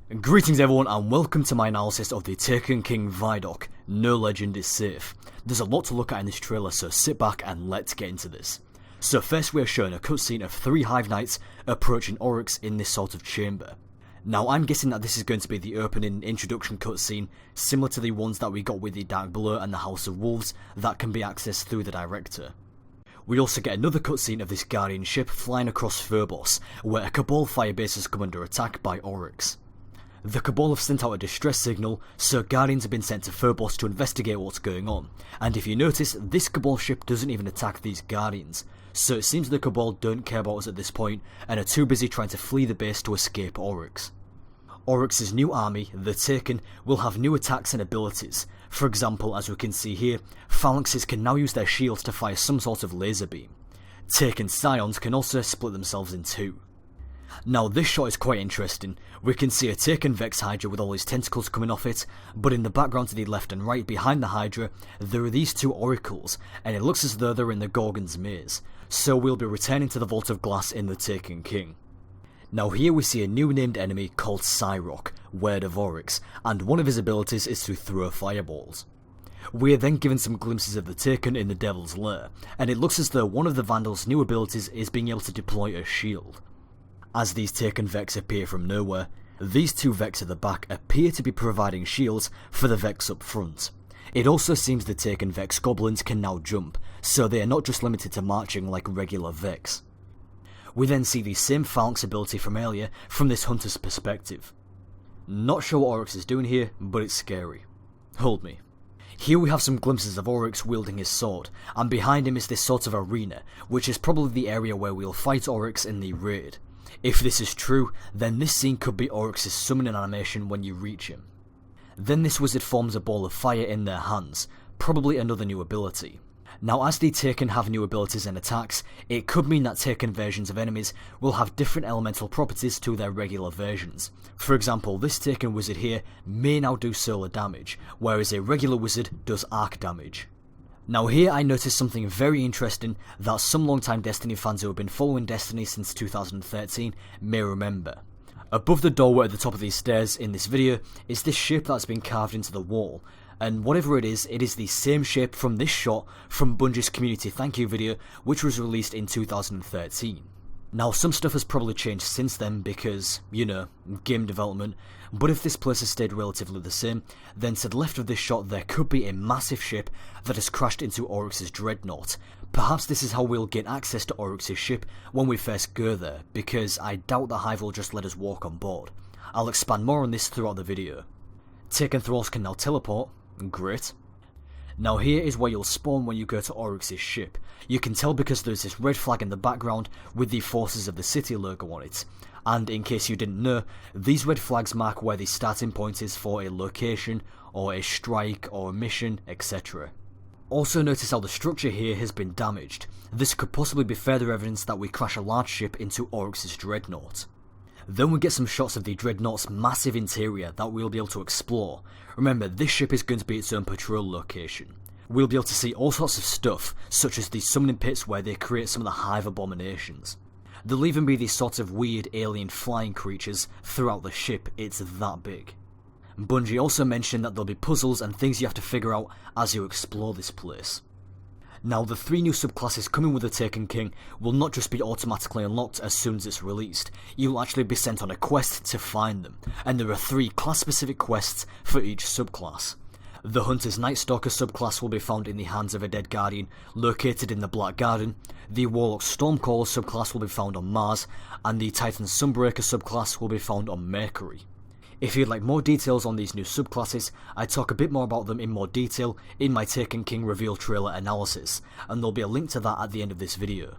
Greetings everyone and welcome to my analysis of the Taken King ViDoc, No Legend is Safe. There's a lot to look at in this trailer, so sit back and let's get into this. So first we are shown a cutscene of 3 Hive Knights approaching Oryx in this sort of chamber. Now I'm guessing that this is going to be the opening introduction cutscene, similar to the ones that we got with the Dark Blur and the House of Wolves that can be accessed through the director. We also get another cutscene of this Guardian ship flying across Phobos, where a Cabal firebase has come under attack by Oryx. The Cabal have sent out a distress signal, so Guardians have been sent to Phobos to investigate what's going on, and if you notice, this Cabal ship doesn't even attack these Guardians, so it seems the Cabal don't care about us at this point, and are too busy trying to flee the base to escape Oryx. Oryx's new army, the Taken, will have new attacks and abilities. For example, as we can see here, Phalanxes can now use their shields to fire some sort of laser beam. Taken Scions can also split themselves in two. Now this shot is quite interesting. We can see a Taken Vex Hydra with all his tentacles coming off it, but in the background to the left and right behind the Hydra, there are these 2 oracles, and it looks as though they're in the Gorgon's maze, so we'll be returning to the Vault of Glass in the Taken King. Now here we see a new named enemy called Cyrock, Word of Oryx, and one of his abilities is to throw fireballs. We are then given some glimpses of the Taken in the Devil's Lair, and it looks as though one of the Vandal's new abilities is being able to deploy a shield. As these Taken Vex appear from nowhere, these 2 Vex at the back appear to be providing shields for the Vex up front. It also seems the Taken Vex Goblins can now jump, so they are not just limited to marching like regular Vex. We then see the same Phalanx ability from earlier from this Hunter's perspective. Not sure what Oryx is doing here, but it's scary. Hold me. Here we have some glimpses of Oryx wielding his sword, and behind him is this sort of arena, which is probably the area where we'll fight Oryx in the raid. If this is true, then this scene could be Oryx's summoning animation when you reach him. Then this wizard forms a ball of fire in their hands, probably another new ability. Now as the Taken have new abilities and attacks, it could mean that Taken versions of enemies will have different elemental properties to their regular versions. For example, this Taken wizard here may now do solar damage, whereas a regular wizard does arc damage. Now here I noticed something very interesting that some long-time Destiny fans who have been following Destiny since 2013 may remember. Above the doorway at the top of these stairs in this video is this shape that's been carved into the wall, and whatever it is the same shape from this shot from Bungie's community thank you video, which was released in 2013. Now some stuff has probably changed since then because, you know, game development, but if this place has stayed relatively the same, then to the left of this shot there could be a massive ship that has crashed into Oryx's Dreadnought. Perhaps this is how we'll gain access to Oryx's ship when we first go there, because I doubt the Hive will just let us walk on board. I'll expand more on this throughout the video. Taken Thralls can now teleport, great. Now here is where you'll spawn when you go to Oryx's ship. You can tell because there's this red flag in the background with the Forces of the City logo on it. And in case you didn't know, these red flags mark where the starting point is for a location, or a strike, or a mission, etc. Also notice how the structure here has been damaged. This could possibly be further evidence that we crash a large ship into Oryx's Dreadnought. Then we get some shots of the Dreadnought's massive interior that we'll be able to explore. Remember, this ship is going to be its own patrol location. We'll be able to see all sorts of stuff, such as the summoning pits where they create some of the Hive abominations. There'll even be these sorts of weird alien flying creatures throughout the ship, it's that big. Bungie also mentioned that there'll be puzzles and things you have to figure out as you explore this place. Now the 3 new subclasses coming with the Taken King will not just be automatically unlocked as soon as it's released, you'll actually be sent on a quest to find them, and there are 3 class specific quests for each subclass. The Hunter's Night Stalker subclass will be found in the hands of a dead Guardian located in the Black Garden, the Warlock Stormcaller subclass will be found on Mars, and the Titan Sunbreaker subclass will be found on Mercury. If you'd like more details on these new subclasses, I talk a bit more about them in more detail in my Taken King reveal trailer analysis, and there'll be a link to that at the end of this video.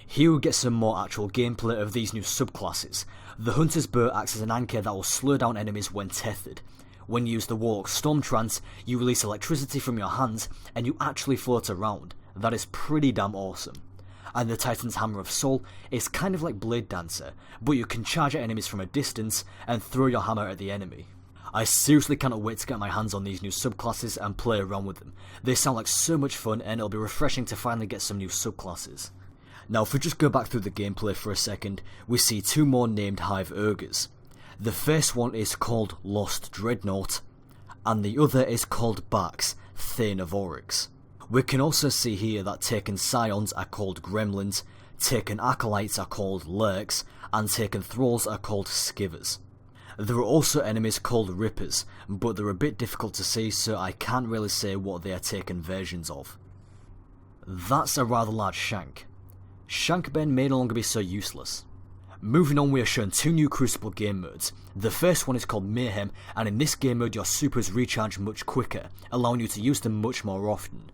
Here we get some more actual gameplay of these new subclasses. The Hunter's Bow acts as an anchor that will slow down enemies when tethered. When you use the Warlock Storm Trance, you release electricity from your hands and you actually float around. That is pretty damn awesome. And the Titan's Hammer of Soul is kind of like Blade Dancer, but you can charge at enemies from a distance and throw your hammer at the enemy. I seriously cannot wait to get my hands on these new subclasses and play around with them. They sound like so much fun and it'll be refreshing to finally get some new subclasses. Now if we just go back through the gameplay for a second, we see 2 more named Hive Ogres. The first one is called Lost Dreadnought, and the other is called Bax, Thane of Oryx. We can also see here that Taken Scions are called Gremlins, Taken Acolytes are called Lurks, and Taken Thralls are called Skivers. There are also enemies called Rippers, but they're a bit difficult to see, so I can't really say what they are Taken versions of. That's a rather large shank. Shankben may no longer be so useless. Moving on, we are shown two new Crucible game modes. The first one is called Mayhem, and in this game mode your supers recharge much quicker, allowing you to use them much more often.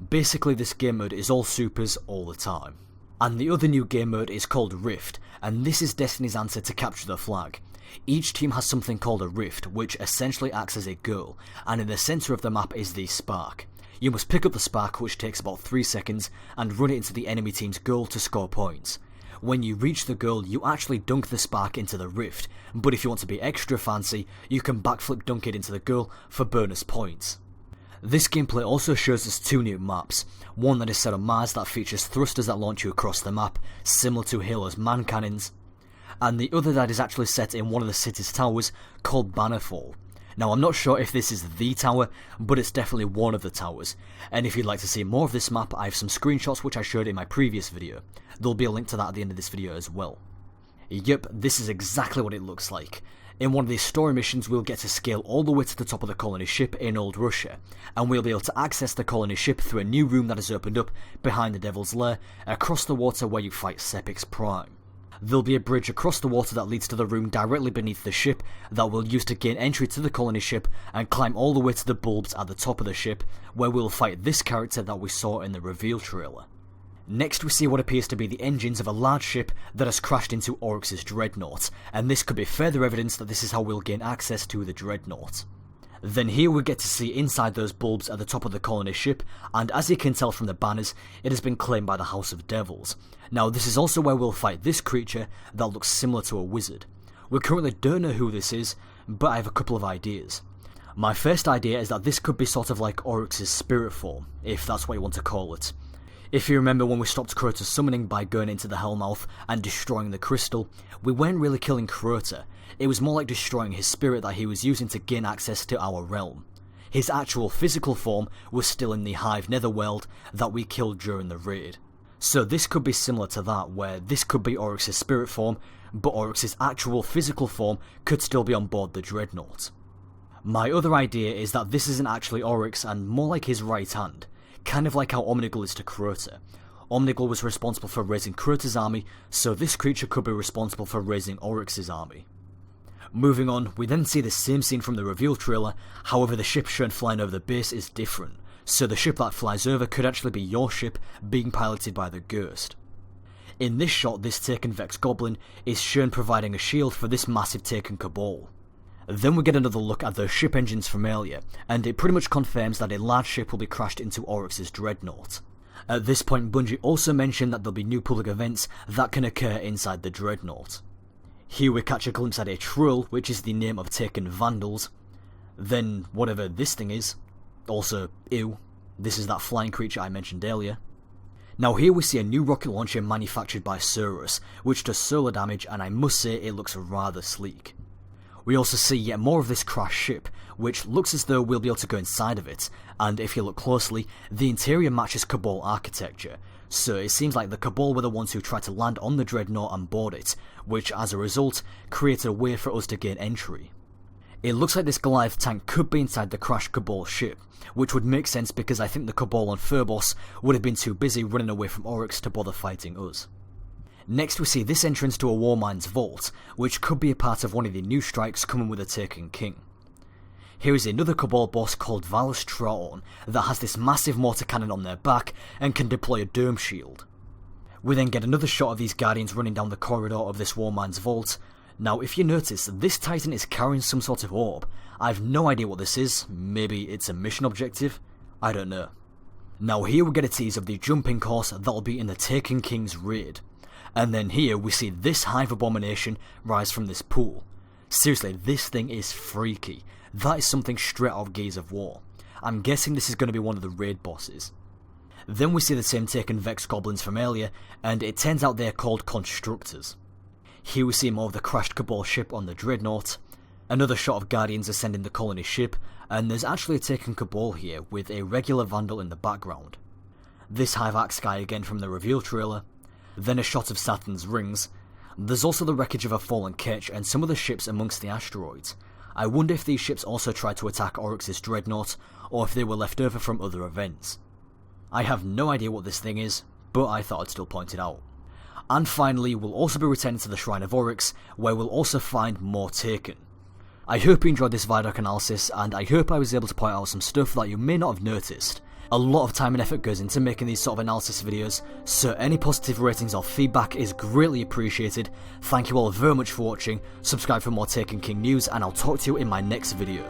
Basically, this game mode is all supers all the time. And the other new game mode is called Rift, and this is Destiny's answer to Capture the Flag. Each team has something called a rift, which essentially acts as a goal, and in the centre of the map is the spark. You must pick up the spark, which takes about 3 seconds, and run it into the enemy team's goal to score points. When you reach the goal, you actually dunk the spark into the rift, but if you want to be extra fancy, you can backflip dunk it into the goal for bonus points. This gameplay also shows us two new maps, one that is set on Mars that features thrusters that launch you across the map, similar to Halo's man cannons, and the other that is actually set in one of the city's towers called Bannerfall. Now, I'm not sure if this is the tower, but it's definitely one of the towers, and if you'd like to see more of this map, I have some screenshots which I showed in my previous video. There'll be a link to that at the end of this video as well. Yep, this is exactly what it looks like. In one of these story missions, we'll get to scale all the way to the top of the colony ship in Old Russia, and we'll be able to access the colony ship through a new room that has opened up behind the Devil's Lair, across the water where you fight Sepix Prime. There'll be a bridge across the water that leads to the room directly beneath the ship that we'll use to gain entry to the colony ship and climb all the way to the bulbs at the top of the ship, where we'll fight this character that we saw in the reveal trailer. Next, we see what appears to be the engines of a large ship that has crashed into Oryx's Dreadnought, and this could be further evidence that this is how we'll gain access to the Dreadnought. Then here we get to see inside those bulbs at the top of the colony ship, and as you can tell from the banners, it has been claimed by the House of Devils. Now, this is also where we'll fight this creature that looks similar to a wizard. We currently don't know who this is, but I have a couple of ideas. My first idea is that this could be sort of like Oryx's spirit form, if that's what you want to call it. If you remember when we stopped Crota's summoning by going into the Hellmouth and destroying the crystal, we weren't really killing Crota, it was more like destroying his spirit that he was using to gain access to our realm. His actual physical form was still in the Hive Netherworld that we killed during the raid. So this could be similar to that, where this could be Oryx's spirit form, but Oryx's actual physical form could still be on board the Dreadnought. My other idea is that this isn't actually Oryx and more like his right hand. Kind of like how Omnigul is to Crota. Omnigul was responsible for raising Crota's army, so this creature could be responsible for raising Oryx's army. Moving on, we then see the same scene from the reveal trailer, however the ship shown flying over the base is different, so the ship that flies over could actually be your ship being piloted by the Ghost. In this shot, this Taken Vex Goblin is shown providing a shield for this massive Taken Cabal. Then we get another look at the ship engines from earlier, and it pretty much confirms that a large ship will be crashed into Oryx's Dreadnought. At this point, Bungie also mentioned that there'll be new public events that can occur inside the Dreadnought. Here we catch a glimpse at a Trull, which is the name of Taken Vandals. Then whatever this thing is. Also, ew, this is that flying creature I mentioned earlier. Now here we see a new rocket launcher manufactured by Cerberus, which does solar damage, and I must say it looks rather sleek. We also see yet more of this crashed ship, which looks as though we'll be able to go inside of it, and if you look closely, the interior matches Cabal architecture, so it seems like the Cabal were the ones who tried to land on the Dreadnought and board it, which as a result, created a way for us to gain entry. It looks like this Goliath tank could be inside the crashed Cabal ship, which would make sense because I think the Cabal on Phobos would have been too busy running away from Oryx to bother fighting us. Next we see this entrance to a Warmind's vault, which could be a part of one of the new strikes coming with the Taken King. Here is another Cabal boss called Valus Traorn that has this massive mortar cannon on their back and can deploy a dome shield. We then get another shot of these Guardians running down the corridor of this Warmind's vault. Now if you notice, this Titan is carrying some sort of orb. I have no idea what this is, maybe it's a mission objective, I don't know. Now here we get a tease of the jumping course that'll be in the Taken King's raid. And then here we see this Hive Abomination rise from this pool. Seriously, this thing is freaky. That is something straight out of Gears of War. I'm guessing this is going to be one of the raid bosses. Then we see the same Taken Vex Goblins from earlier, and it turns out they're called Constructors. Here we see more of the crashed Cabal ship on the Dreadnought, another shot of Guardians ascending the colony ship, and there's actually a taken Cabal here with a regular Vandal in the background. This Hivac sky again from the reveal trailer, then a shot of Saturn's rings. There's also the wreckage of a fallen ketch and some of the ships amongst the asteroids. I wonder if these ships also tried to attack Oryx's Dreadnought, or if they were left over from other events. I have no idea what this thing is, but I thought I'd still point it out. And finally, we'll also be returning to the Shrine of Oryx, where we'll also find more Taken. I hope you enjoyed this ViDoc analysis, and I hope I was able to point out some stuff that you may not have noticed. A lot of time and effort goes into making these sort of analysis videos, so any positive ratings or feedback is greatly appreciated. Thank you all very much for watching, subscribe for more Taken King news, and I'll talk to you in my next video.